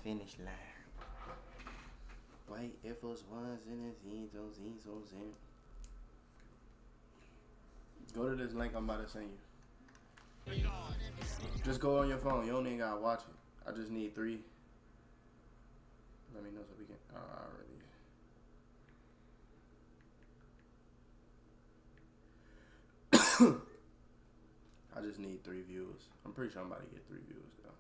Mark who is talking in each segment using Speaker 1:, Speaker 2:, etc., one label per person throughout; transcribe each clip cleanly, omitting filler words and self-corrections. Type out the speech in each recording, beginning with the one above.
Speaker 1: finish line. White Air Force Ones in the zone. Go to this link I'm about to send you. Just go on your phone. You don't even gotta watch it. I just need 3. Let me know so we can. Already. I just need 3 views. I'm pretty sure I'm about to get 3 views though.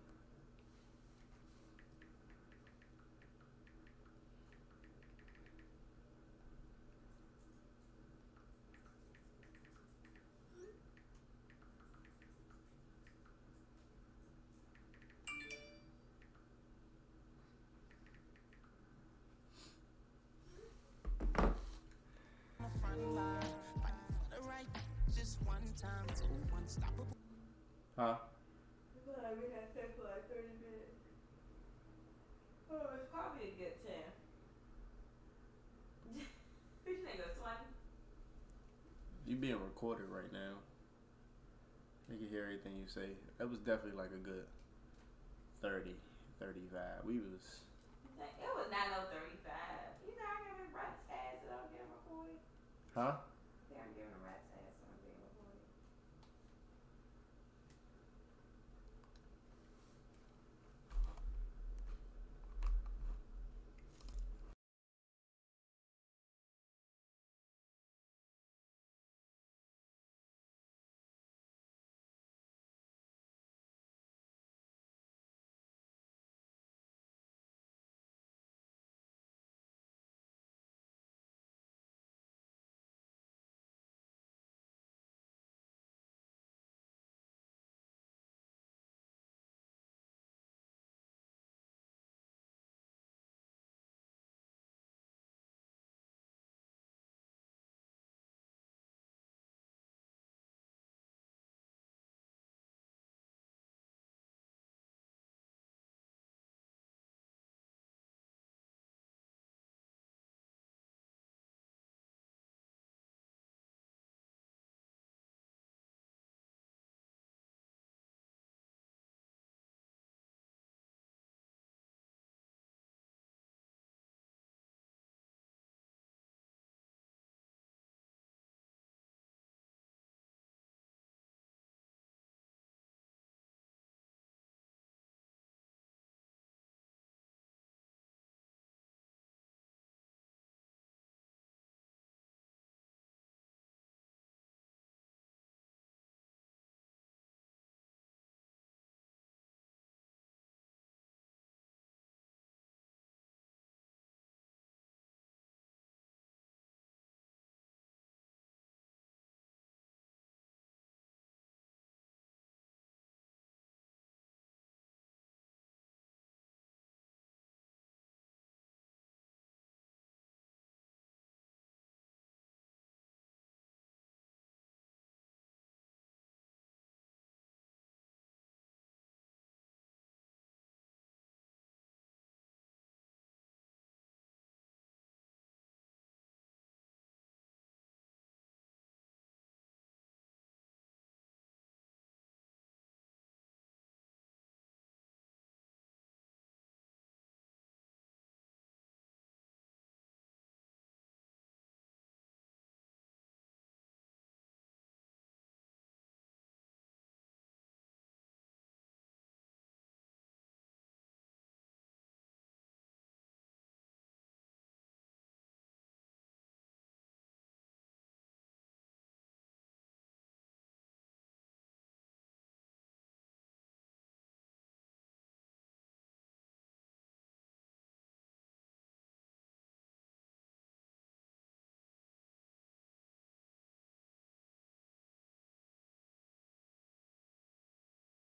Speaker 1: Huh?
Speaker 2: I feel like we had sex for like 30 minutes. Oh, it's probably a good 10. Which nigga, 20?
Speaker 1: You being recorded right now. They can hear everything you say. That was definitely like a good 30, 35. We was...
Speaker 2: It was not no 35. You know I'm giving rat's ass that I'm getting recorded.
Speaker 1: Huh?
Speaker 2: Yeah, I'm giving a rat's ass that I'm being recorded.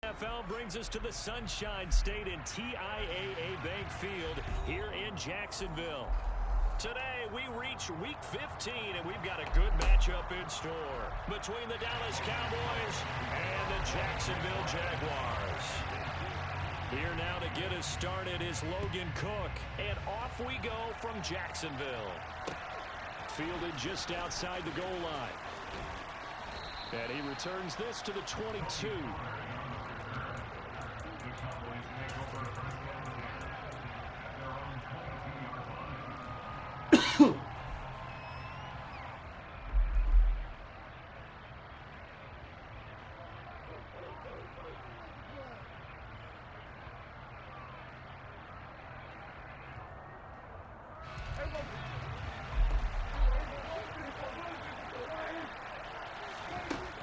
Speaker 3: NFL brings us to the Sunshine State in TIAA Bank Field here in Jacksonville. Today, we reach Week 15, and we've got a good matchup in store between the Dallas Cowboys and the Jacksonville Jaguars. Here now to get us started is Logan Cook, and off we go from Jacksonville. Fielded just outside the goal line. And he returns this to the 22.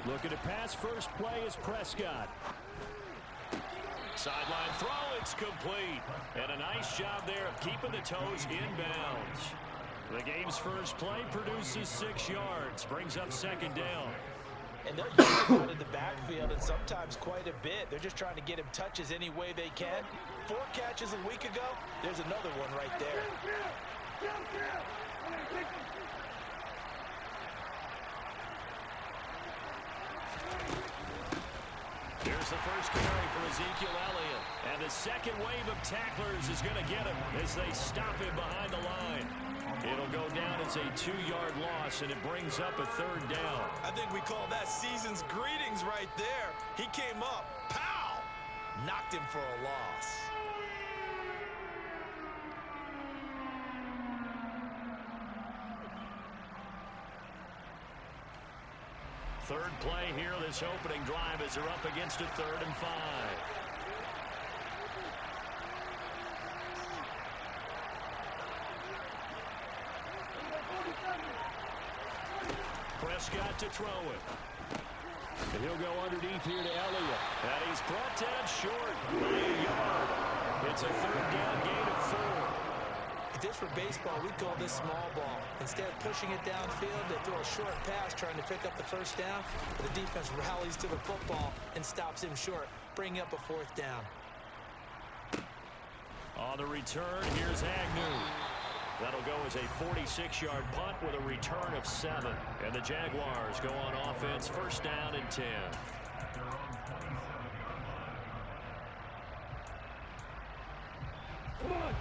Speaker 3: Looking to pass first play is Prescott. Sideline throw, it's complete. And a nice job there of keeping the toes inbounds. The game's first play produces 6 yards, brings up second down.
Speaker 4: And they're using out in the backfield, and sometimes quite a bit. They're just trying to get him touches any way they can. 4 catches a week ago, there's another one right there.
Speaker 3: Here's the first carry for Ezekiel Elliott. And the second wave of tacklers is going to get him as they stop him behind the line. It'll go down as a 2-yard loss, and it brings up a third down.
Speaker 4: I think we call that season's greetings right there. He came up, pow! Knocked him for a loss.
Speaker 3: Third play here, this opening drive as they're up against a 3rd and 5. Prescott to throw it. And he'll go underneath here to Elliott. And he's brought down short by a yard. It's a 3rd down gain of 4.
Speaker 4: If this were baseball, we'd call this small ball. Instead of pushing it downfield, they throw a short pass trying to pick up the first down. The defense rallies to the football and stops him short, bringing up a 4th down.
Speaker 3: On the return, here's Agnew. That'll go as a 46-yard punt with a return of 7. And the Jaguars go on offense, first down and 10.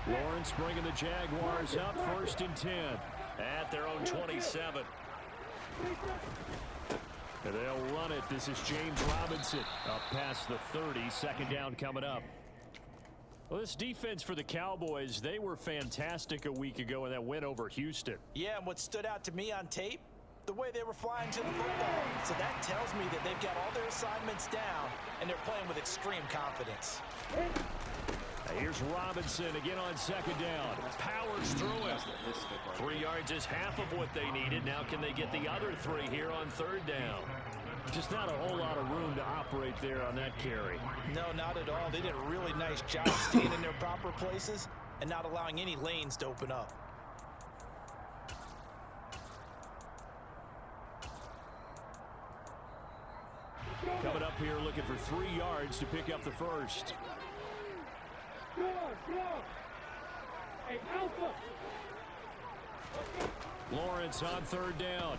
Speaker 3: Lawrence bringing the Jaguars up, 1st and 10 at their own 27. And they'll run it. This is James Robinson up past the 30. 2nd down coming up. Well, this defense for the Cowboys, they were fantastic a week ago in that win over Houston.
Speaker 4: Yeah, and what stood out to me on tape, the way they were flying to the football. So that tells me that they've got all their assignments down, and they're playing with extreme confidence.
Speaker 3: Here's Robinson again on 2nd down. Powers through it. 3 yards is half of what they needed. Now can they get the other 3 here on 3rd down? Just not a whole lot of room to operate there on that carry.
Speaker 4: No, not at all. They did a really nice job staying in their proper places and not allowing any lanes to open up.
Speaker 3: Coming up here looking for 3 yards to pick up the first. Lawrence on 3rd down.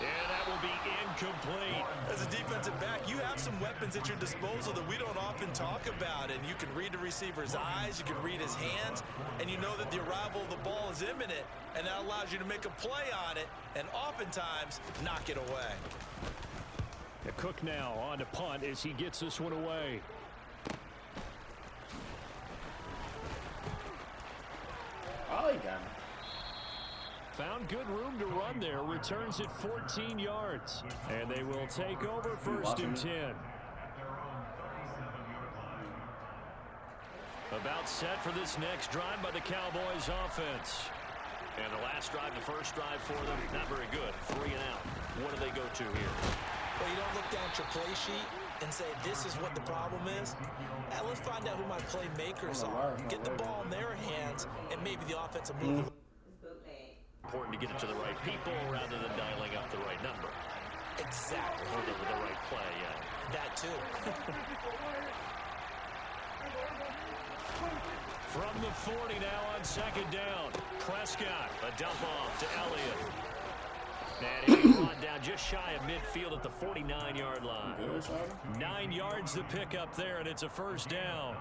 Speaker 3: And that will be incomplete.
Speaker 4: As a defensive back, you have some weapons at your disposal that we don't often talk about. And you can read the receiver's eyes, you can read his hands, and you know that the arrival of the ball is imminent. And that allows you to make a play on it and oftentimes knock it away.
Speaker 3: Cook now on to punt as he gets this one away.
Speaker 1: Oh, he got it.
Speaker 3: Found good room to run there. Returns it 14 yards. And they will take over 1st and 10. About set for this next drive by the Cowboys offense. And the last drive, the first drive for them, not very good. 3 and out. What do they go to here?
Speaker 4: Well, you don't look down at your play sheet and say, this is what the problem is. Let's find out who my playmakers are. Get the ball in their hands, and maybe the offensive move.
Speaker 3: Important to get it to the right people rather than dialing up the right number.
Speaker 4: Exactly.
Speaker 3: Or the right play, yeah.
Speaker 4: That too.
Speaker 3: From the 40 now on 2nd down. Prescott, a dump off to Elliott. And he's brought down just shy of midfield at the 49-yard line. 9 yards to pick up there, and it's a first down.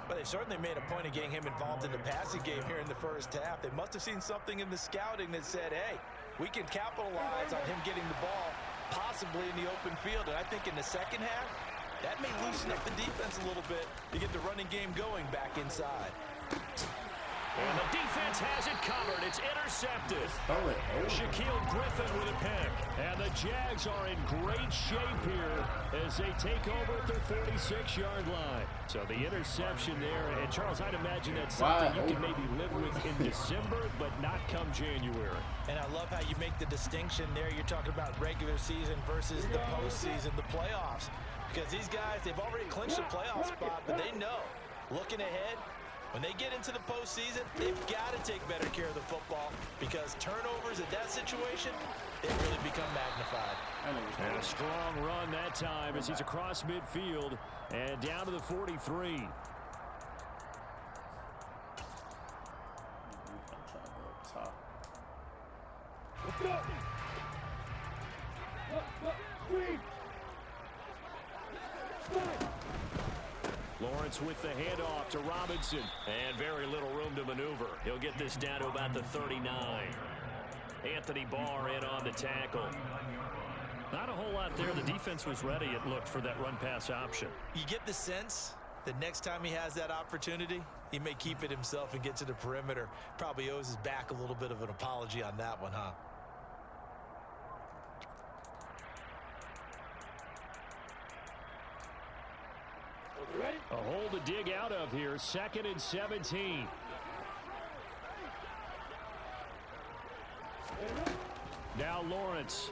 Speaker 4: But they certainly made a point of getting him involved in the passing game here in the first half. They must have seen something in the scouting that said, hey, we can capitalize on him getting the ball possibly in the open field. And I think in the second half, that may loosen up the defense a little bit to get the running game going back inside.
Speaker 3: And the defense has it covered. It's intercepted.
Speaker 1: Throw it over.
Speaker 3: Shaquille Griffin with a pick. And the Jags are in great shape here as they take over at their 46-yard line. So the interception there. And, Charles, I'd imagine that's something you can maybe live with in December, but not come January.
Speaker 4: And I love how you make the distinction there. You're talking about regular season versus the postseason, the playoffs. Because these guys, they've already clinched the playoff spot, but they know, looking ahead, when they get into the postseason, they've got to take better care of the football because turnovers at that situation, they really become magnified.
Speaker 3: And a strong run that time as he's across midfield and down to the 43. Lawrence with the handoff to Robinson. And very little room to maneuver. He'll get this down to about the 39. Anthony Barr in on the tackle. Not a whole lot there. The defense was ready, it looked, for that run-pass option.
Speaker 4: You get the sense that next time he has that opportunity, he may keep it himself and get to the perimeter. Probably owes his back a little bit of an apology on that one, huh?
Speaker 3: A hole to dig out of here. 2nd and 17. Now Lawrence.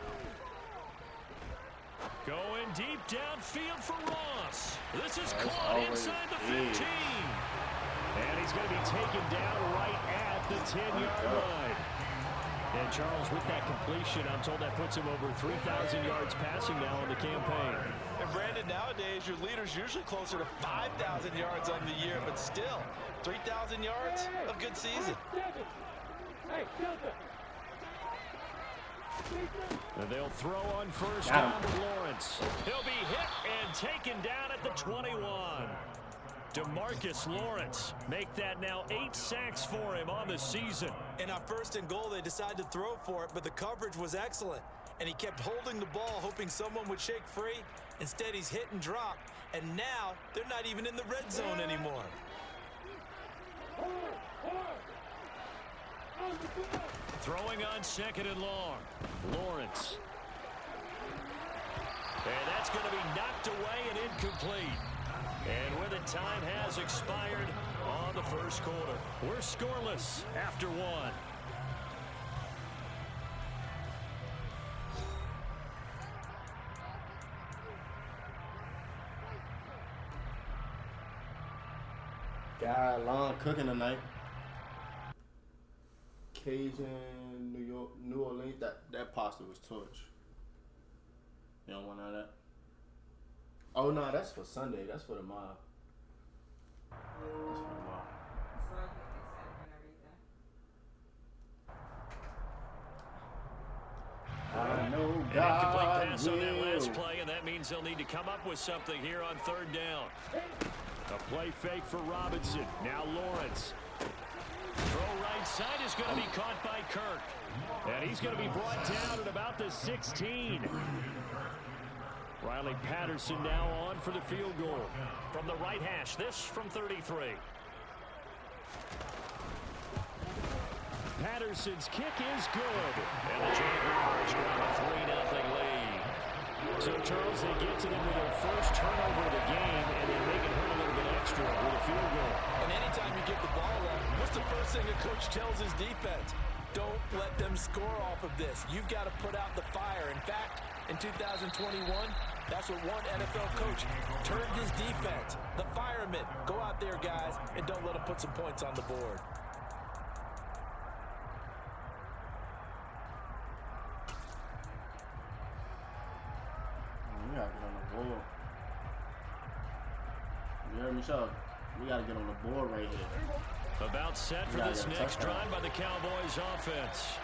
Speaker 3: Going deep downfield for Ross. This is caught inside the 15. And he's going to be taken down right at the 10-yard line. And Charles, with that completion, I'm told that puts him over 3,000 yards passing now in the campaign.
Speaker 4: And Brandon, nowadays your leader's usually closer to 5,000 yards on the year, but still, 3,000 yards, a good season.
Speaker 3: And they'll throw on first down to Lawrence. He'll be hit and taken down at the 21. DeMarcus Lawrence make that now 8 sacks for him on the season.
Speaker 4: And on 1st and goal, they decided to throw for it, but the coverage was excellent. And he kept holding the ball, hoping someone would shake free. Instead, he's hit and dropped. And now, they're not even in the red zone anymore.
Speaker 3: Throwing on 2nd and long. Lawrence. And that's going to be knocked away and incomplete. And with it, time has expired on the first quarter. We're scoreless after 1.
Speaker 1: Got long cooking tonight. Cajun, New Orleans. That pasta was torch. You don't want none of that? Oh no, that's for Sunday. That's for tomorrow. That's for tomorrow. I know God
Speaker 3: incomplete pass
Speaker 1: will.
Speaker 3: on that last play, and that means they'll need to come up with something here on 3rd down. A play fake for Robinson. Now Lawrence. Throw right side is going to be caught by Kirk. And he's going to be brought down at about the 16. Riley Patterson now on for the field goal. From the right hash, this from 33. Patterson's kick is good. And the Jaguars grab a 3-0 lead. So, Charles, they get to them with their first turnover of the game, and then they can hurt a little bit extra with a field goal.
Speaker 4: And anytime you get the ball up, what's the first thing a coach tells his defense? Don't let them score off of this. You've got to put out the fire. In fact, in 2021, that's what one NFL coach turned his defense. The firemen. Go out there, guys, and don't let them put some points on the board.
Speaker 1: We gotta get on the board. You heard me, Sean? We gotta get on the board right here.
Speaker 3: About set for this next drive by the Cowboys offense.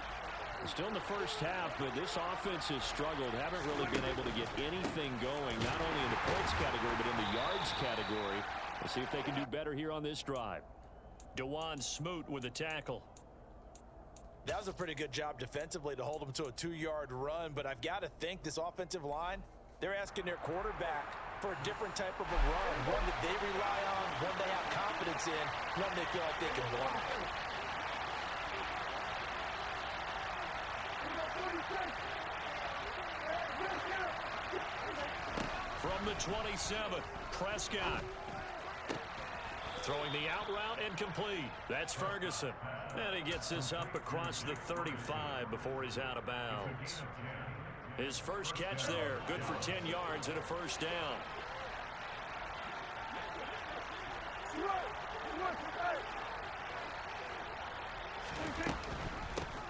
Speaker 3: Still in the first half, but this offense has struggled. Haven't really been able to get anything going, not only in the points category, but in the yards category. We'll see if they can do better here on this drive. DeJuan Smoot with a tackle.
Speaker 4: That was a pretty good job defensively to hold them to a 2-yard run, but I've got to think this offensive line, they're asking their quarterback for a different type of a run, one that they rely on, one they have confidence confidence in, one they feel like they can block.
Speaker 3: From the 27, Prescott. Throwing the out route incomplete. That's Ferguson. And he gets this up across the 35 before he's out of bounds. His first catch there, good for 10 yards and a first down.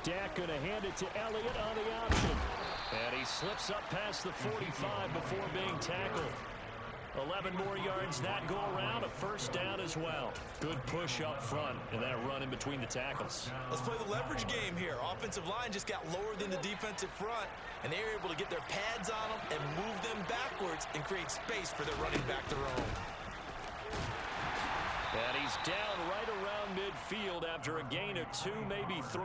Speaker 3: Dak going to hand it to Elliott on the option. And he slips up past the 45 before being tackled. 11 more yards that go around, a first down as well. Good push up front and that run in between the tackles.
Speaker 4: Let's play the leverage game here. Offensive line just got lower than the defensive front, and they were able to get their pads on them and move them backwards and create space for their running back to roam.
Speaker 3: And he's down right around midfield after a gain of 2, maybe 3.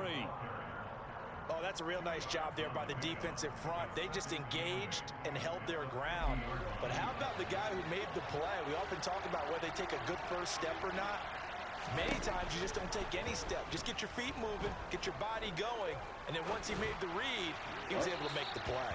Speaker 4: Oh, that's a real nice job there by the defensive front. They just engaged and held their ground. But how about the guy who made the play? We often talk about whether they take a good first step or not. Many times you just don't take any step. Just get your feet moving, get your body going, and then once he made the read, he was able to make the play.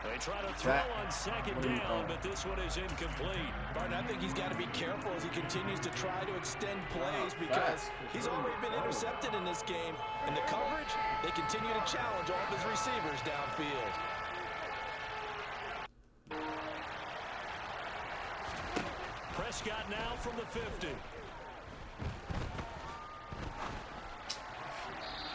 Speaker 3: They try to throw on second down, but this one is incomplete.
Speaker 4: Barton, I think he's got to be careful as he continues to try to extend plays because he's already been intercepted in this game. And the coverage, they continue to challenge all of his receivers downfield.
Speaker 3: Prescott now from the 50.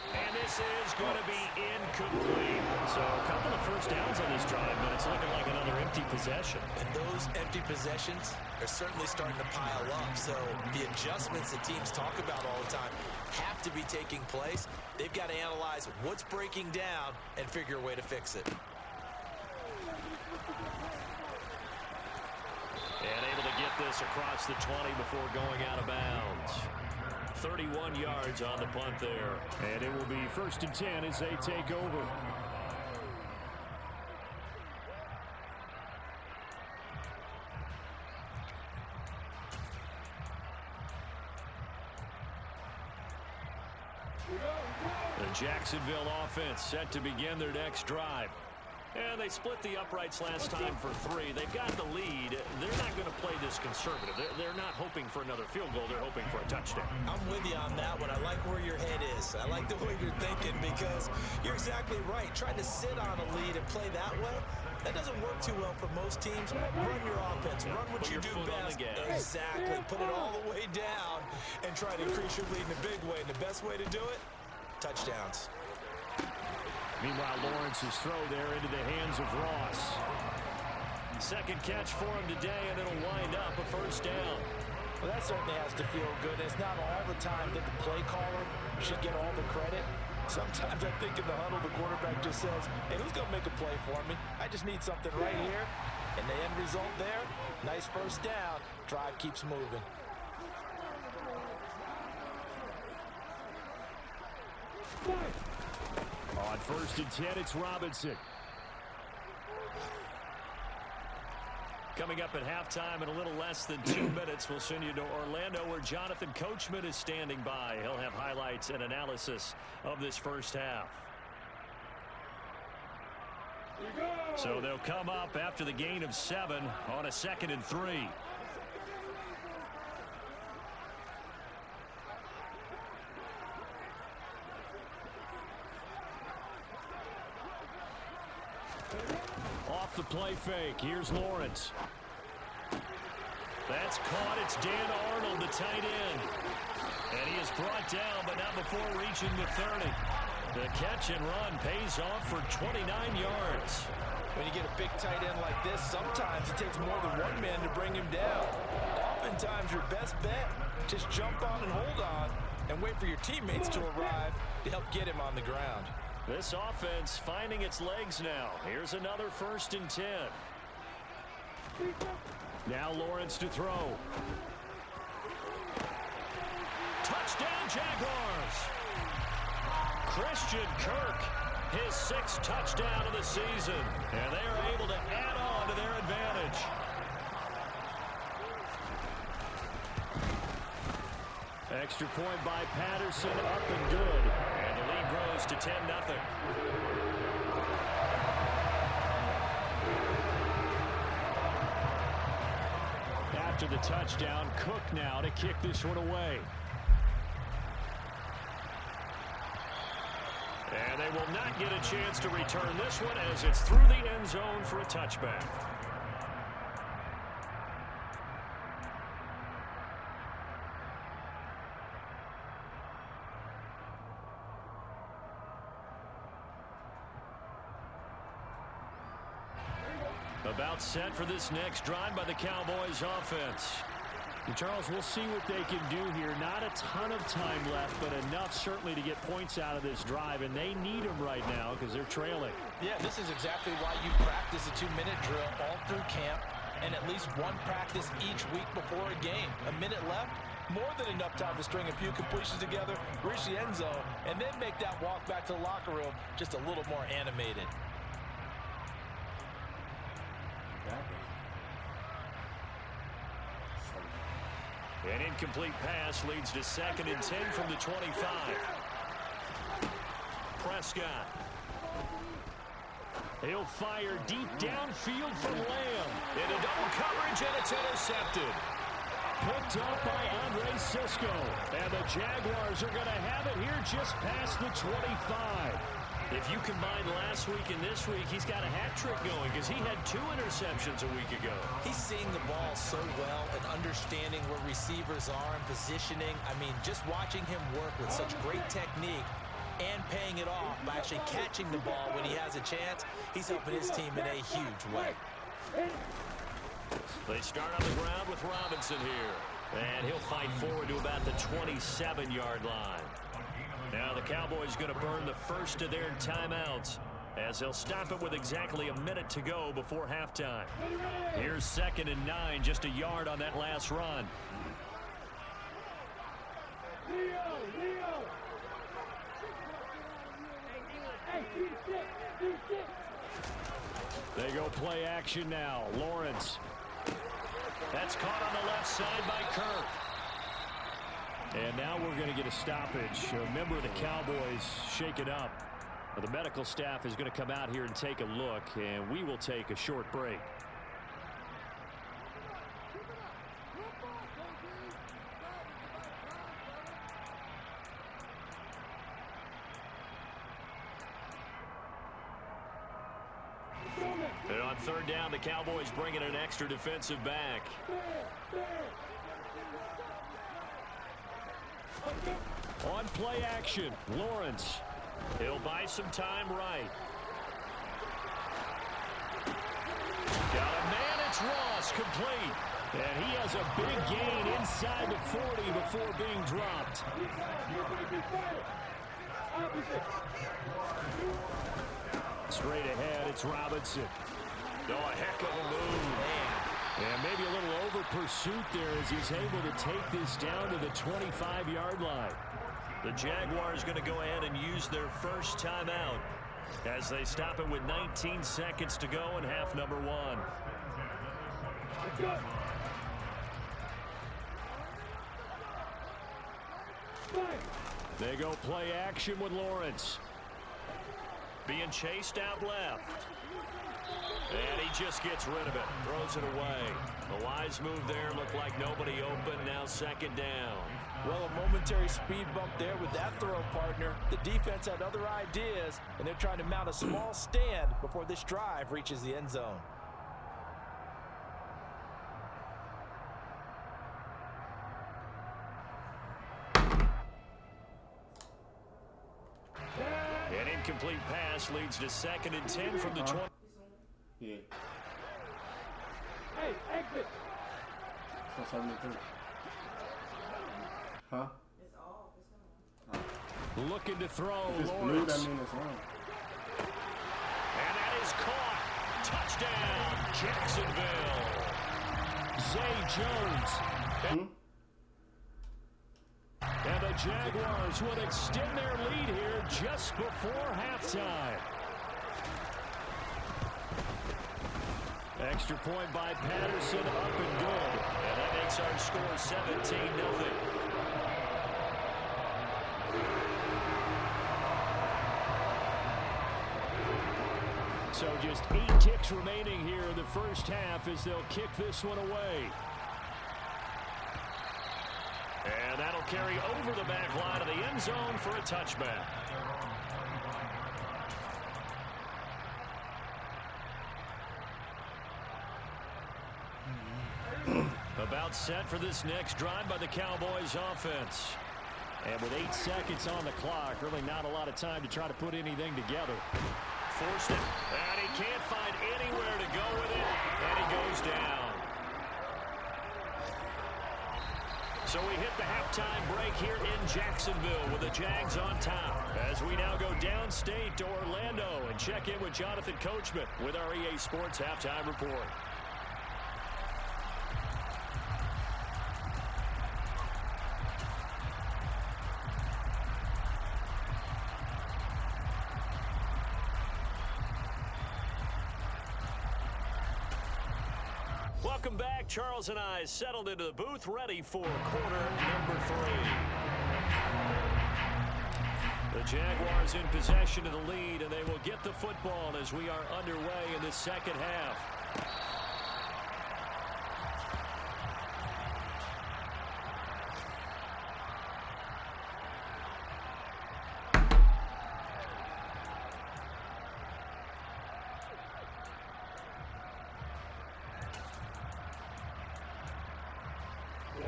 Speaker 3: And this is going to be incomplete. So a couple of first downs on this drive, but it's looking like another empty possession.
Speaker 4: And those empty possessions are certainly starting to pile up. So the adjustments that teams talk about all the time have to be taking place. They've got to analyze what's breaking down and figure a way to fix it.
Speaker 3: And able to get this across the 20 before going out of bounds. 31 yards on the punt there. And it will be 1st and 10 as they take over. The Jacksonville offense set to begin their next drive. And they split the uprights last time for 3. They've got the lead. They're not going to play this conservative. They're not hoping for another field goal. They're hoping for a touchdown.
Speaker 4: I'm with you on that one. I like where your head is. I like the way you're thinking because you're exactly right. Trying to sit on a lead and play that way, that doesn't work too well for most teams. Run your offense. Run what you do best. Exactly. Put it all the way down and try to increase your lead in a big way. And the best way to do it, touchdowns.
Speaker 3: Meanwhile, Lawrence's throw there into the hands of Ross. Second catch for him today, and it'll wind up a first down.
Speaker 4: Well, that certainly has to feel good. It's not all the time that the play caller should get all the credit. Sometimes I think in the huddle, the quarterback just says, hey, who's going to make a play for me? I just need something right here. And the end result there, nice first down. Drive keeps moving.
Speaker 3: On 1st and 10, it's Robinson. Coming up at halftime in a little less than 2 minutes, we'll send you to Orlando where Jonathan Coachman is standing by. He'll have highlights and analysis of this first half. So they'll come up after the gain of 7 on a 2nd and 3. Off the play fake. Here's Lawrence. That's caught. It's Dan Arnold, the tight end. And he is brought down, but not before reaching the 30. The catch and run pays off for 29 yards.
Speaker 4: When you get a big tight end like this, sometimes it takes more than one man to bring him down. Oftentimes, your best bet, just jump on and hold on and wait for your teammates to arrive to help get him on the ground.
Speaker 3: This offense finding its legs now. Here's another 1st and 10. Now Lawrence to throw. Touchdown, Jaguars! Christian Kirk, his 6th touchdown of the season. And they are able to add on to their advantage. Extra point by Patterson, up and good. And the lead grows to 10-0. After the touchdown, Cook now to kick this one away. And they will not get a chance to return this one as it's through the end zone for a touchback. About set for this next drive by the Cowboys offense. And Charles, we'll see what they can do here. Not a ton of time left, but enough certainly to get points out of this drive, and they need them right now because they're trailing.
Speaker 4: Yeah, this is exactly why you practice a 2-minute drill all through camp and at least one practice each week before a game. A minute left, more than enough time to string a few completions together, reach the end zone, and then make that walk back to the locker room just a little more animated.
Speaker 3: An incomplete pass leads to 2nd and 10 from the 25. Prescott. He'll fire deep downfield from Lamb. Into double coverage, and it's intercepted. Picked up by Andre Sisco. And the Jaguars are going to have it here just past the 25. If you combine last week and this week, he's got a hat trick going because he had 2 interceptions a week ago.
Speaker 4: He's seeing the ball so well and understanding where receivers are and positioning. I mean, just watching him work with such great technique and paying it off by actually catching the ball when he has a chance, he's helping his team in a huge way.
Speaker 3: They start on the ground with Robinson here. And he'll fight forward to about the 27-yard line. Now the Cowboys going to burn the first of their timeouts as they'll stop it with exactly a minute to go before halftime. Here's 2nd and 9, just a yard on that last run. They go play action now. Lawrence. That's caught on the left side by Kirk. And now we're going to get a stoppage. A member of the Cowboys shaken up. The medical staff is going to come out here and take a look, and we will take a short break. And on 3rd down, the Cowboys bring in an extra defensive back. On play action, Lawrence. He'll buy some time right. Got a man, it's Ross, complete. And he has a big gain inside the 40 before being dropped. Straight ahead, it's Robinson. Oh, a heck of a move. And maybe a little over pursuit there as he's able to take this down to the 25-yard line. The Jaguars going to go ahead and use their first timeout as they stop it with 19 seconds to go in half number 1. They go play action with Lawrence. Being chased out left. And he just gets rid of it. Throws it away. A wise move there. Looked like nobody open. Now 2nd down.
Speaker 4: Well, a momentary speed bump there with that throw, partner. The defense had other ideas, and they're trying to mount a small stand before this drive reaches the end zone.
Speaker 3: An incomplete pass leads to 2nd and 10 from the 20.
Speaker 1: Yeah. Hey, exit. So 73. Huh?
Speaker 2: It's off. It's on.
Speaker 3: Looking to throw.
Speaker 1: If it's
Speaker 3: Lawrence.
Speaker 1: blue, that means it's on.
Speaker 3: And that is caught. Touchdown, Jacksonville. Zay Jones. And the Jaguars would extend their lead here just before halftime. Extra point by Patterson, up and good. And that makes our score 17-0. Just 8 ticks remaining here in the first half as they'll kick this one away. And that'll carry over the back line of the end zone for a touchback. About set for this next drive by the Cowboys offense. And with 8 seconds on the clock, really not a lot of time to try to put anything together. Forced it, and he can't find anywhere to go with it, and he goes down. So we hit the halftime break here in Jacksonville with the Jags on top. As we now go downstate to Orlando and check in with Jonathan Coachman with our EA Sports Halftime Report. Welcome back. Charles and I settled into the booth, ready for quarter number 3. The Jaguars in possession of the lead, and they will get the football as we are underway in the second half.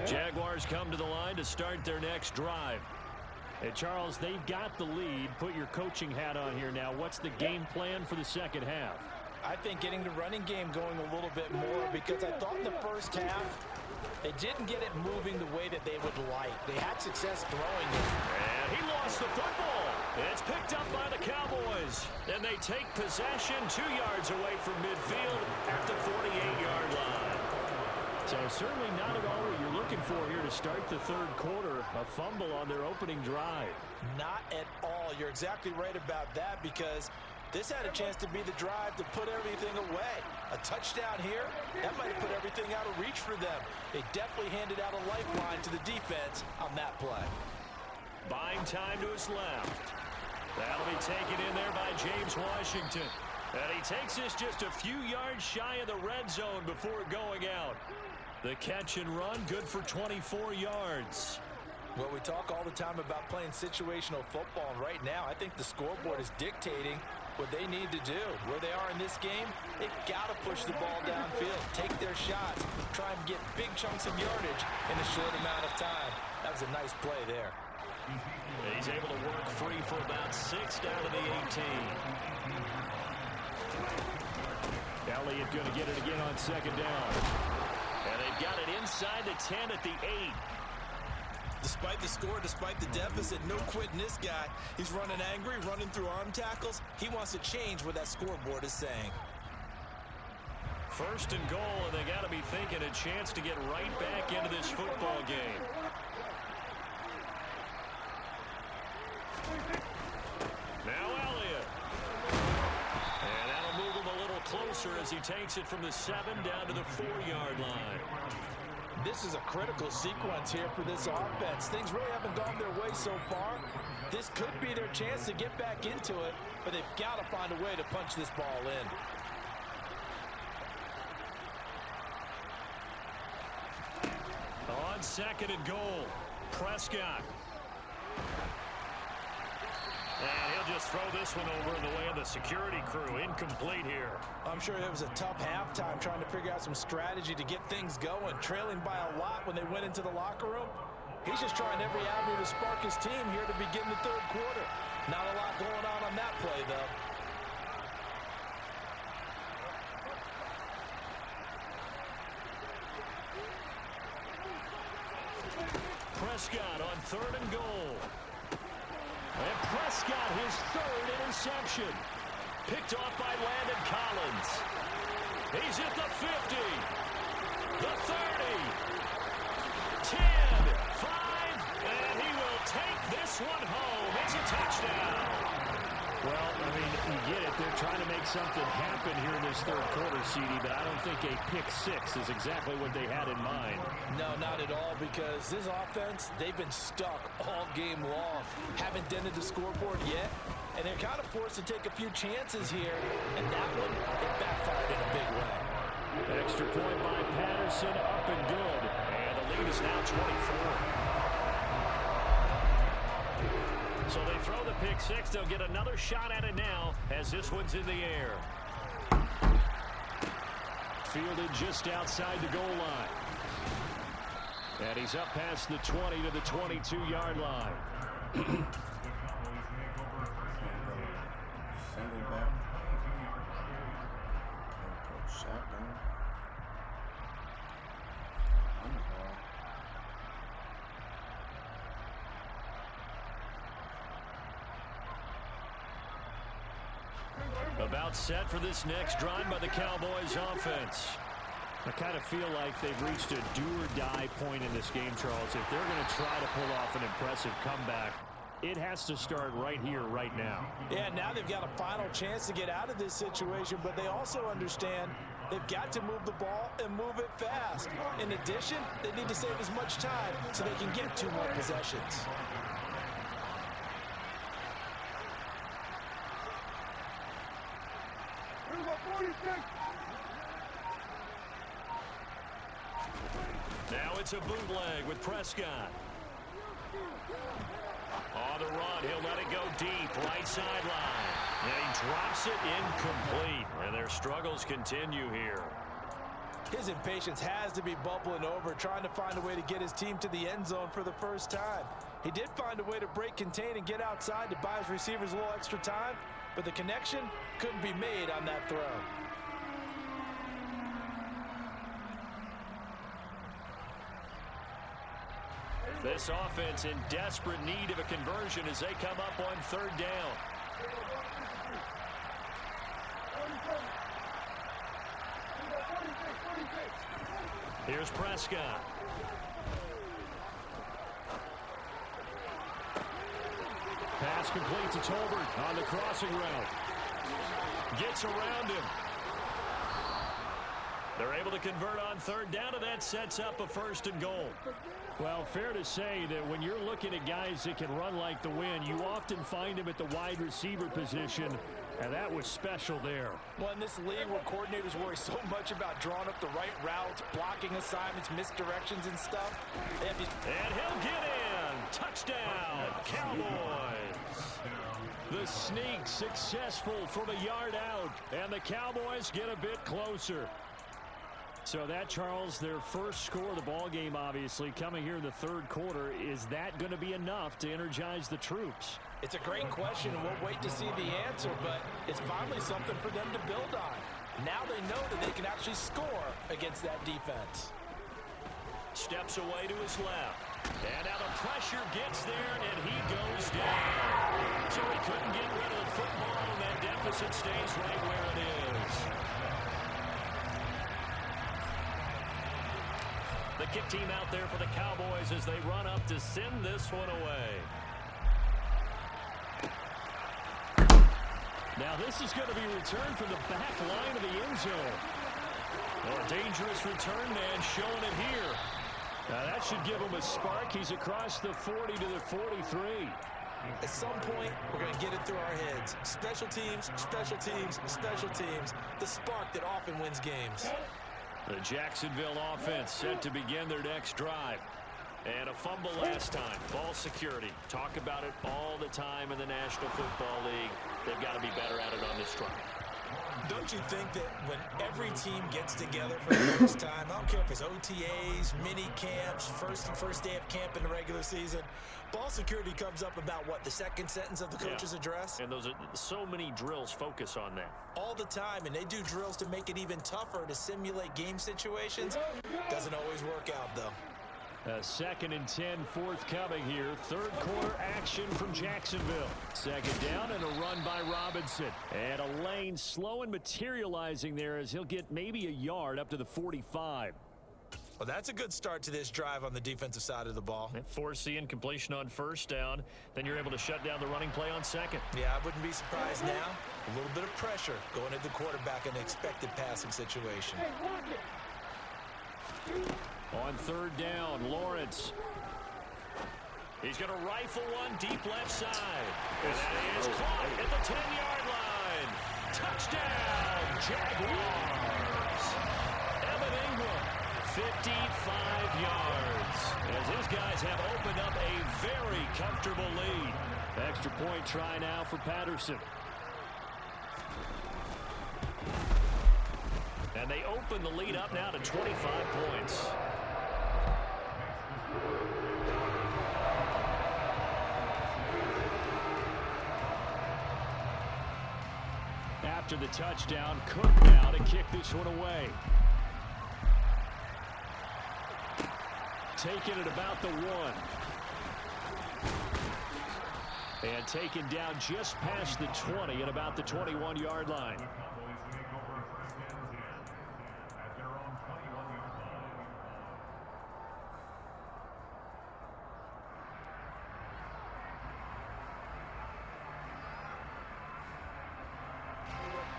Speaker 3: Jaguars come to the line to start their next drive. Hey, Charles, they've got the lead. Put your coaching hat on here now. What's the game plan for the second half?
Speaker 4: I think getting the running game going a little bit more, because I thought in the first half they didn't get it moving the way that they would like. They had success throwing it.
Speaker 3: And he lost the football. It's picked up by the Cowboys. And they take possession 2 yards away from midfield at the 48-yard line. So certainly not at all what you're looking for here to start the third quarter. A fumble on their opening drive.
Speaker 4: Not at all. You're exactly right about that, because this had a chance to be the drive to put everything away. A touchdown here, that might have put everything out of reach for them. They definitely handed out a lifeline to the defense on that play.
Speaker 3: Buying time to his left. That'll be taken in there by James Washington. And he takes this just a few yards shy of the red zone before going out. The catch and run, good for 24 yards.
Speaker 4: Well, we talk all the time about playing situational football, and right now I think the scoreboard is dictating what they need to do. Where they are in this game, they've got to push the ball downfield, take their shots, try and get big chunks of yardage in a short amount of time. That was a nice play there.
Speaker 3: He's able to work free for about 6 down to the 18. Elliott going to get it again on second down. And they've got it inside the 10 at the 8.
Speaker 4: Despite the score, despite the deficit, no quitting this guy. He's running angry, running through arm tackles. He wants to change what that scoreboard is saying.
Speaker 3: First and goal, and they got to be thinking a chance to get right back into this football game. Now Elliott. And that'll move him a little closer as he takes it from the 7 down to the 4-yard line.
Speaker 4: This is a critical sequence here for this offense. Things really haven't gone their way so far. This could be their chance to get back into it, but they've got to find a way to punch this ball in.
Speaker 3: On second and goal, Prescott. And he'll just throw this one over in the way of the security crew. Incomplete here.
Speaker 4: I'm sure it was a tough halftime trying to figure out some strategy to get things going. Trailing by a lot when they went into the locker room. He's just trying every avenue to spark his team here to begin the third quarter. Not a lot going on that play, though.
Speaker 3: Prescott on third and goal. And Prescott, his third interception. Picked off by Landon Collins. He's at the 50. The 30. 10. 5. And he will take this one home. It's a touchdown. Well, I mean, You get it. They're trying to make something happen here in this third quarter, CD, but I don't think a pick six is exactly what they had in mind.
Speaker 4: No, not at all, because this offense, they've been stuck all game long. Haven't dented the scoreboard yet, and they're kind of forced to take a few chances here, and that one, it backfired in a big way.
Speaker 3: Extra point by Patterson, up and good, and the lead is now 24. So they throw the pick six. They'll get another shot at it now as this one's in the air. Fielded just outside the goal line. And he's up past the 20 to the 22-yard line.
Speaker 1: Single back. Shotgun.
Speaker 3: About set for this next drive by the Cowboys offense. I kind of feel like they've reached a do-or-die point in this game, Charles. If they're going to try to pull off an impressive comeback, it has to start right here, right now.
Speaker 4: Yeah, now they've got a final chance to get out of this situation, but they also understand they've got to move the ball and move it fast. In addition, they need to save as much time so they can get 2 more possessions.
Speaker 3: Now it's a bootleg with Prescott. On the run, he'll let it go deep, right sideline. And he drops it incomplete. And their struggles continue here.
Speaker 4: His impatience has to be bubbling over, trying to find a way to get his team to the end zone for the first time. He did find a way to break, contain, and get outside to buy his receivers a little extra time, but the connection couldn't be made on that throw.
Speaker 3: This offense in desperate need of a conversion as they come up on third down. Here's Prescott. Pass complete to Tolbert on the crossing route. Gets around him. They're able to convert on third down, and that sets up a 1st and goal. Well, fair to say that when you're looking at guys that can run like the wind, you often find them at the wide receiver position, and that was special there.
Speaker 4: Well, in this league where coordinators worry so much about drawing up the right routes, blocking assignments, misdirections and stuff.
Speaker 3: And he'll get in. Touchdown, Cowboys. The sneak successful from a yard out, and the Cowboys get a bit closer. So that, Charles, their first score of the ball game, obviously, coming here in the third quarter. Is that going to be enough to energize the troops?
Speaker 4: It's a great question, and we'll wait to see the answer, but it's finally something for them to build on. Now they know that they can actually score against that defense.
Speaker 3: Steps away to his left. And now the pressure gets there, and he goes down. So he couldn't get rid of the football, and that deficit stays right where it is. The kick team out there for the Cowboys as they run up to send this one away. Now this is going to be returned from the back line of the end zone. Oh, a dangerous return man showing it here. Now that should give him a spark. He's across the 40 to the 43.
Speaker 4: At some point, we're going to get it through our heads. Special teams, special teams, special teams. The spark that often wins games.
Speaker 3: The Jacksonville offense set to begin their next drive. And a fumble last time. Ball security. Talk about it all the time in the National Football League. They've got to be better at it on this drive.
Speaker 4: Don't you think that when every team gets together for the first time, I don't care if it's OTAs, mini camps, first day of camp in the regular season, ball security comes up about what, the second sentence of the coach's address?
Speaker 3: And those are so many drills focus on that.
Speaker 4: All the time, and they do drills to make it even tougher to simulate game situations. Doesn't always work out, though.
Speaker 3: A 2nd and 10 forthcoming here. Third quarter action from Jacksonville. Second down and a run by Robinson. And a lane slow and materializing there as he'll get maybe a yard up to the 45.
Speaker 4: Well, that's a good start to this drive on the defensive side of the ball.
Speaker 3: Force the incompletion on first down. Then you're able to shut down the running play on second.
Speaker 4: Yeah, I wouldn't be surprised now A little bit of pressure going at the quarterback in an expected passing situation.
Speaker 3: On third down, Lawrence. He's going to rifle one deep left side. And that is caught at the 10-yard line. Touchdown, Jaguars. Evan Ingram, 55 yards. As his guys have opened up a very comfortable lead. Extra point try now for Patterson. And they open the lead up now to 25 points. After the touchdown, Cook now to kick this one away. Taken at about the 1. And taken down just past the 20 at about the 21-yard line.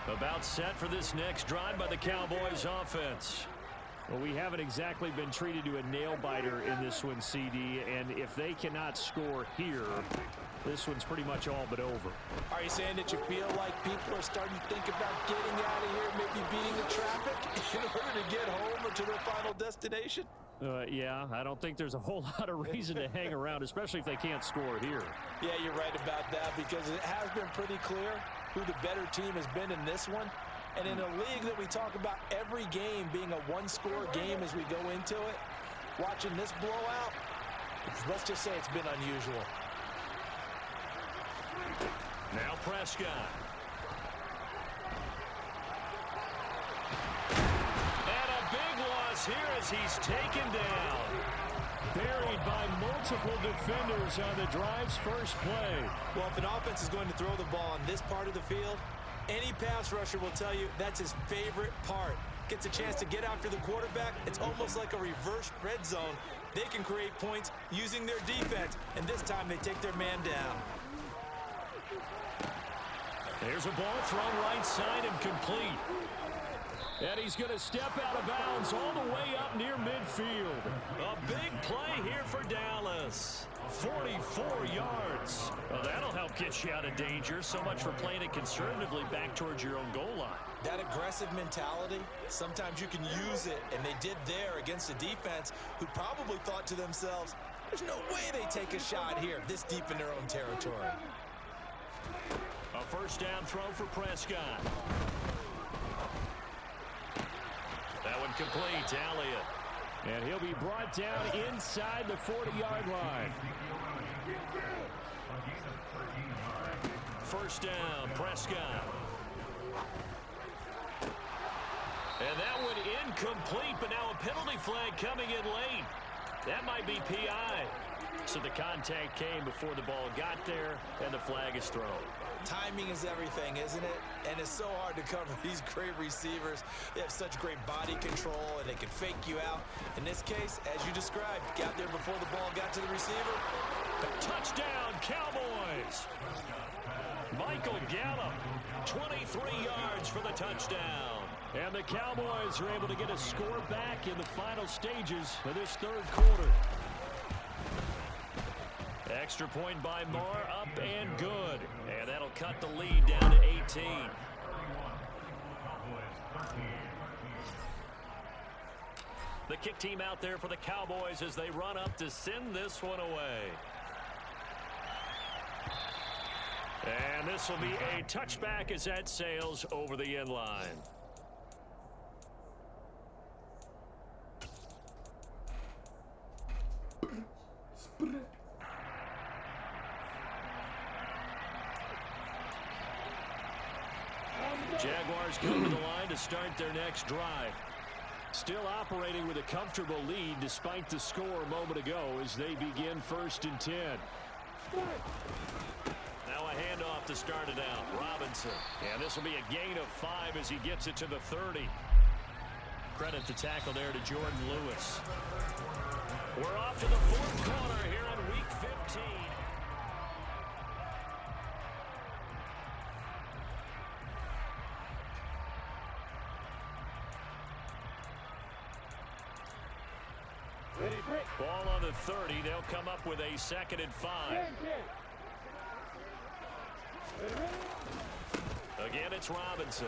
Speaker 3: About set for this next drive by the Cowboys offense. Well, we haven't exactly been treated to a nail-biter in this one, CD, and if they cannot score here, this one's pretty much all but over.
Speaker 4: Are you saying that you feel like people are starting to think about getting out of here, maybe beating the traffic in order to get home or to their final destination?
Speaker 3: Yeah, I don't think there's a whole lot of reason to hang around, especially if they can't score here.
Speaker 4: Yeah, you're right about that, because it has been pretty clear who the better team has been in this one. And in a league that we talk about every game being a one-score game as we go into it, watching this blowout, let's just say it's been unusual.
Speaker 3: Now Prescott. And a big loss here as he's taken down. Buried by multiple defenders on the drive's first play.
Speaker 4: Well, if an offense is going to throw the ball on this part of the field, any pass rusher will tell you that's his favorite part. Gets a chance to get after the quarterback. It's almost like a reverse red zone. They can create points using their defense, and this time they take their man down.
Speaker 3: There's a ball thrown right side and complete. And he's going to step out of bounds all the way up near midfield. A big play here for Dallas. 44 yards. Well, that'll help get you out of danger. So much for playing it conservatively back towards your own goal line.
Speaker 4: That aggressive mentality, sometimes you can use it, and they did there against a defense who probably thought to themselves, there's no way they take a shot here this deep in their own territory.
Speaker 3: A first down throw for Prescott. That one complete to Elliott. And he'll be brought down inside the 40-yard line. First down, Prescott. And that one incomplete, but now a penalty flag coming in late. That might be PI. So the contact came before the ball got there, and the flag is thrown.
Speaker 4: Timing is everything, isn't it? And it's so hard to cover these great receivers. They have such great body control, and they can fake you out. In this case, as you described, got there before the ball got to the receiver.
Speaker 3: Touchdown, Cowboys! Michael Gallup, 23 yards for the touchdown. And the Cowboys are able to get a score back in the final stages of this third quarter. Extra point by Moore, up and good. And that'll cut the lead down to 18. The kick team out there for the Cowboys as they run up to send this one away. And this will be a touchback as that sails over the end line. Jaguars come to the line to start their next drive. Still operating with a comfortable lead despite the score a moment ago as they begin 1st and 10. Now a handoff to start it out. Robinson. And this will be a gain of 5 as he gets it to the 30. Credit the tackle there to Jordan Lewis. We're off to the 4th quarter here on Week 15. Ball on the 30. They'll come up with a 2nd and 5. Again, it's Robinson.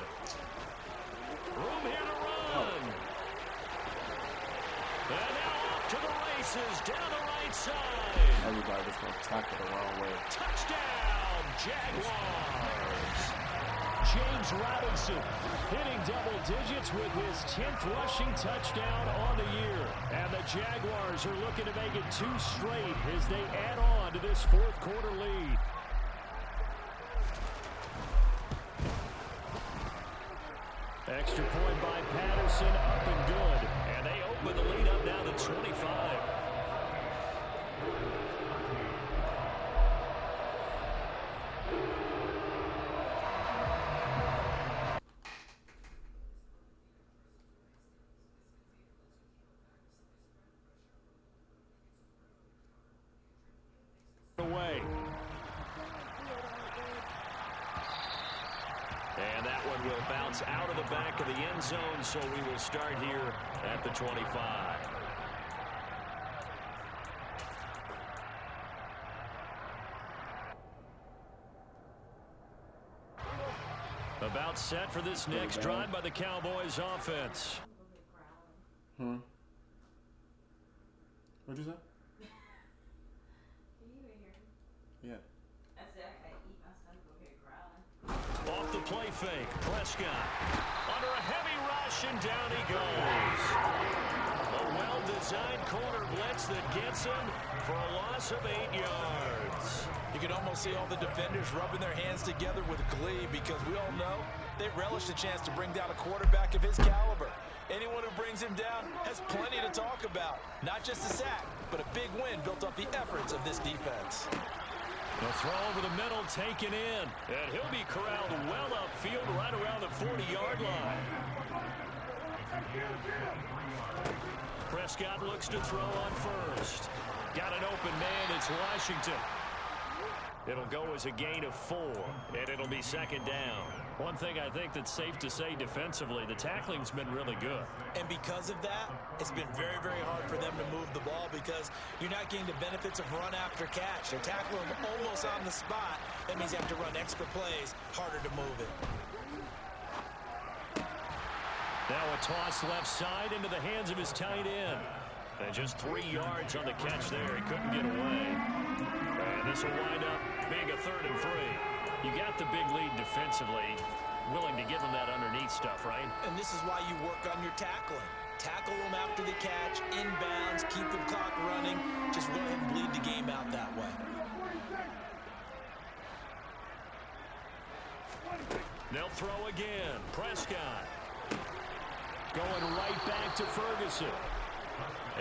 Speaker 3: Room here to run. And now off to the races, down the right side.
Speaker 1: Everybody just going to tackle the wrong way.
Speaker 3: Touchdown, Jaguars. James Robinson hitting double digits with his 10th rushing touchdown on the year. And the Jaguars are looking to make it 2 straight as they add on to this 4th quarter lead. Extra point by Patterson, up and good. And they open the lead up now to 25. Away. And that one will bounce out of the back of the end zone, so we will start here at the 25. About set for this next drive by the Cowboys offense.
Speaker 1: What'd you say? Yeah.
Speaker 3: Off the play fake, Prescott under a heavy rush, and down he goes. A well-designed corner blitz that gets him for a loss of 8 yards.
Speaker 4: You can almost see all the defenders rubbing their hands together with glee because we all know they relish the chance to bring down a quarterback of his caliber. Anyone who brings him down has plenty to talk about. Not just a sack, but a big win built off the efforts of this defense.
Speaker 3: The throw over the middle taken in, and he'll be corralled well upfield right around the 40-yard line. Prescott looks to throw on first. Got an open man, it's Washington. It'll go as a gain of 4, and it'll be 2nd down. One thing I think that's safe to say defensively, the tackling's been really good.
Speaker 4: And because of that, it's been very, very hard for them to move the ball because you're not getting the benefits of run after catch. They're tackling them almost on the spot. That means you have to run extra plays, harder to move it.
Speaker 3: Now a toss left side into the hands of his tight end. And just 3 yards on the catch there. He couldn't get away. And this will wind up being a 3rd and 3. You got the big lead defensively. Willing to give them that underneath stuff, right?
Speaker 4: And this is why you work on your tackling. Tackle them after the catch, inbounds, keep the clock running. Just go ahead and bleed the game out that way.
Speaker 3: They'll throw again. Prescott going right back to Ferguson.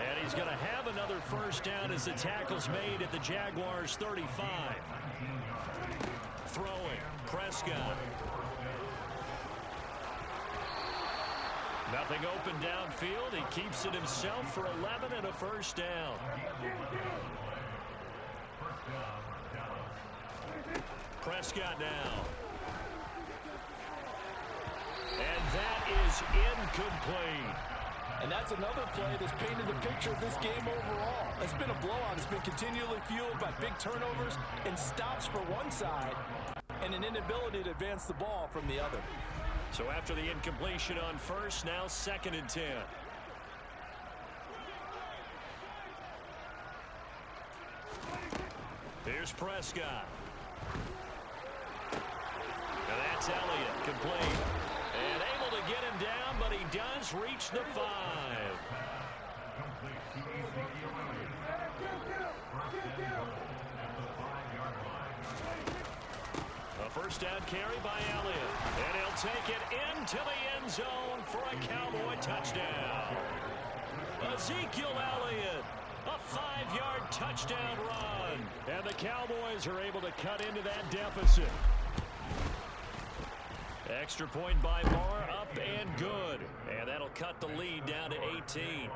Speaker 3: And he's going to have another 1st down as the tackle's made at the Jaguars' 35. Throwing, Prescott. Nothing open downfield. He keeps it himself for 11 and a 1st down. Prescott now. And that is incomplete.
Speaker 5: And that's another play that's painted the picture of this game overall. It's been a blowout. It's been continually fueled by big turnovers and stops for one side and an inability to advance the ball from the other.
Speaker 3: So after the incompletion on first, now 2nd and 10. Here's Prescott. And that's Elliott, complete. And able to get him down, but he does reach the 5. A 1st down carry by Elliott. And he'll take it into the end zone for a Cowboy touchdown. Ezekiel Elliott, a 5-yard touchdown run. And the Cowboys are able to cut into that deficit. Extra point by Barr, up and good. And that'll cut the lead down to 18.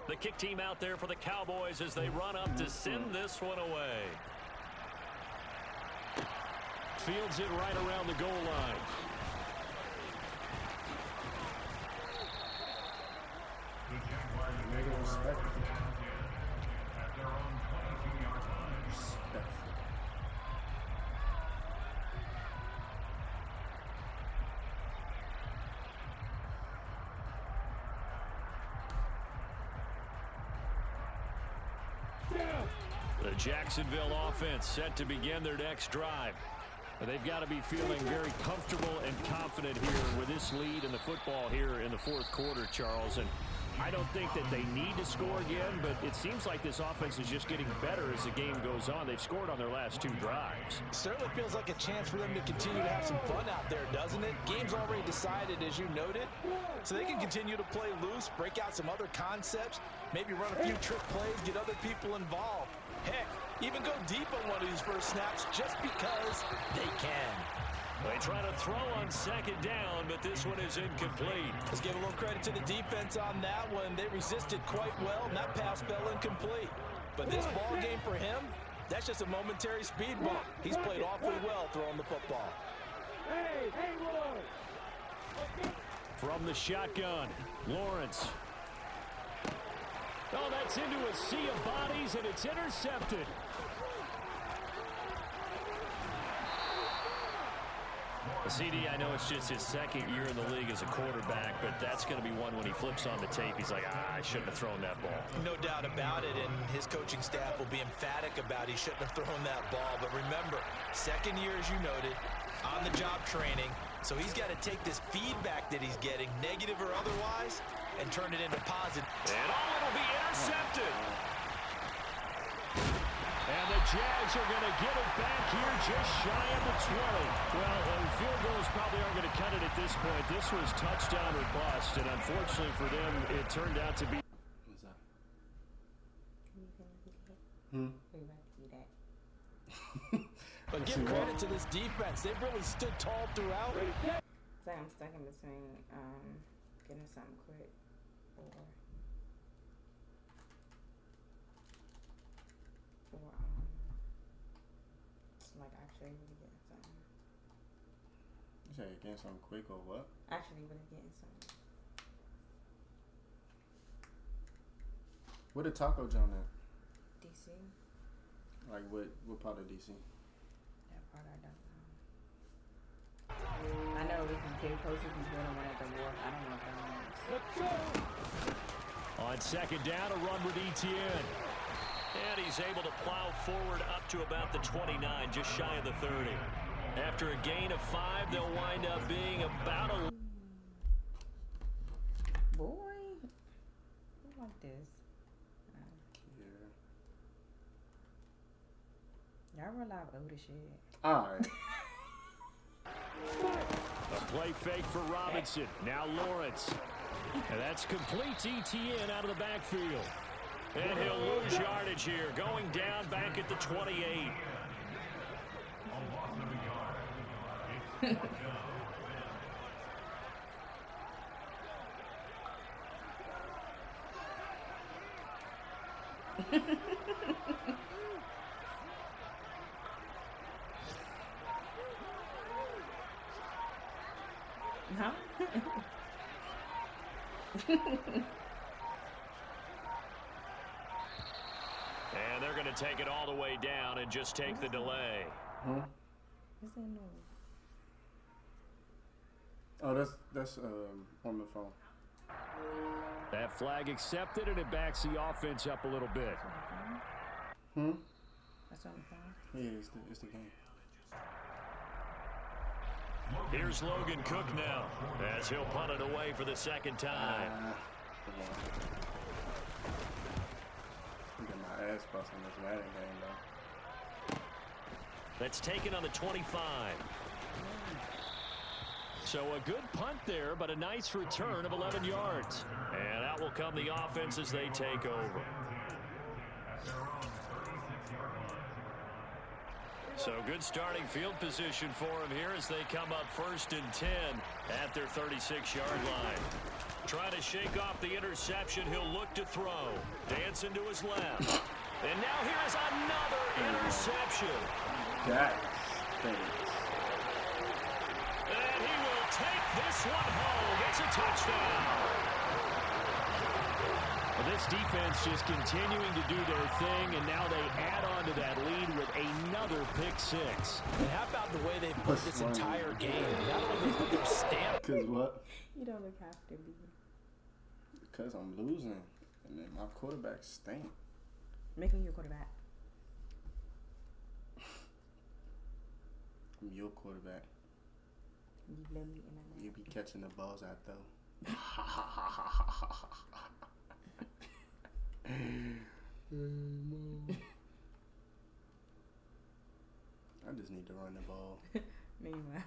Speaker 3: The kick team out there for the Cowboys as they run up to send this one away. Fields it right around the goal line.
Speaker 1: Make it respectful. Respectful.
Speaker 3: The Jacksonville offense set to begin their next drive. They've got to be feeling very comfortable and confident here with this lead in the football here in the fourth quarter, Charles. And I don't think that they need to score again, but it seems like this offense is just getting better as the game goes on. They've scored on their last 2 drives.
Speaker 5: It certainly feels like a chance for them to continue to have some fun out there, doesn't it? Game's already decided, as you noted, so they can continue to play loose, break out some other concepts, maybe run a few trick plays, get other people involved. Heck, even go deep on one of these first snaps just because they can.
Speaker 3: They try to throw on second down, but this one is incomplete.
Speaker 5: Let's give a little credit to the defense on that one. They resisted quite well, and that pass fell incomplete. But this ball game for him, that's just a momentary speed bump. He's played awfully well throwing the football.
Speaker 3: From the shotgun, Lawrence. Oh, that's into a sea of bodies, and it's intercepted. CD, I know it's just his second year in the league as a quarterback, but that's going to be one when he flips on the tape. He's like, I shouldn't have thrown that ball.
Speaker 4: No doubt about it, and his coaching staff will be emphatic about he shouldn't have thrown that ball. But remember, second year, as you noted, on-the-job training, so he's got to take this feedback that he's getting, negative or otherwise, and turn it into positive.
Speaker 3: And it'll be intercepted. And the Jags are going to get it back here just shy of the 20. Well, field goals probably aren't going to cut it at this point. This was touchdown or bust, and unfortunately for them, it turned out to be.
Speaker 1: What's that?
Speaker 5: But give credit to this defense. They've really stood tall throughout.
Speaker 6: So I'm stuck in between getting something quick or like actually really getting something.
Speaker 1: You say you're getting something quick or what?
Speaker 6: Actually really getting something.
Speaker 1: Where the Taco John at?
Speaker 6: DC?
Speaker 1: Like what part of DC?
Speaker 6: That part I don't know. I know they're supposed to be doing one at the wharf. I don't know if that one is.
Speaker 3: On second down, a run with Etienne. And he's able to plow forward up to about the 29, just shy of the 30. After a gain of 5, they'll wind up being about a...
Speaker 6: Boy, who like this?
Speaker 1: Yeah.
Speaker 6: Y'all roll out older shit.
Speaker 1: Alright.
Speaker 3: A play fake for Robinson. Now Lawrence. And that's complete. Etienne out of the backfield. And he'll lose yardage here. Going down back at the 28.
Speaker 6: Huh?
Speaker 3: And they're going to take it all the way down and just take the delay.
Speaker 1: Huh?
Speaker 6: What's that noise?
Speaker 1: Oh, that's on the phone.
Speaker 3: That flag accepted, and it backs the offense up a little bit.
Speaker 6: That's on the phone?
Speaker 1: Yeah, it's the game.
Speaker 3: Here's Logan Cook now, as he'll punt it away for the second time.
Speaker 1: Come on. I'm getting my ass busted in this Madden game, though.
Speaker 3: That's taken on the 25. So a good punt there, but a nice return of 11 yards. And out will come the offense as they take over. So good starting field position for him here as they come up 1st and 10 at their 36-yard line. Trying to shake off the interception. He'll look to throw. Dancing to his left. And now here is another interception.
Speaker 1: That stinks.
Speaker 3: And he will take this one home. It's a touchdown. Well, this defense just continuing to do their thing, and now they add on to that lead with another pick six.
Speaker 5: And how about the way they put this entire game? Not only they put their stamp.
Speaker 1: Because what?
Speaker 6: You don't look have to be.
Speaker 1: Because I'm losing. And then my quarterback stink.
Speaker 6: Make me your quarterback.
Speaker 1: I'm your quarterback.
Speaker 6: You blame me in a
Speaker 1: You be catching the balls I throw. I just need to run the ball.
Speaker 6: Meanwhile.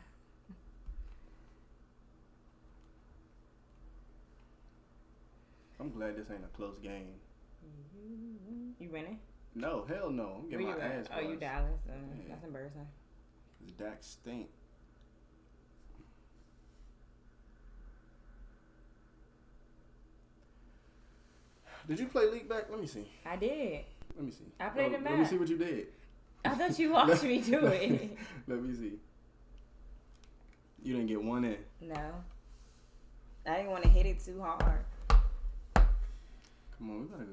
Speaker 1: I'm glad this ain't a close game.
Speaker 6: You winning?
Speaker 1: No, hell no. I'm getting my ass
Speaker 6: Oh, you
Speaker 1: busted.
Speaker 6: Dallas.
Speaker 1: Yeah.
Speaker 6: That's embarrassing.
Speaker 1: This Dak stink. Did you play League back? Let me see.
Speaker 6: I did.
Speaker 1: Let me see.
Speaker 6: I played the
Speaker 1: Let me
Speaker 6: map.
Speaker 1: see what you did.
Speaker 6: I thought you watched me do it.
Speaker 1: Let me see. You didn't get one in.
Speaker 6: No. I didn't want to hit it too hard.
Speaker 1: Come on, we gotta go.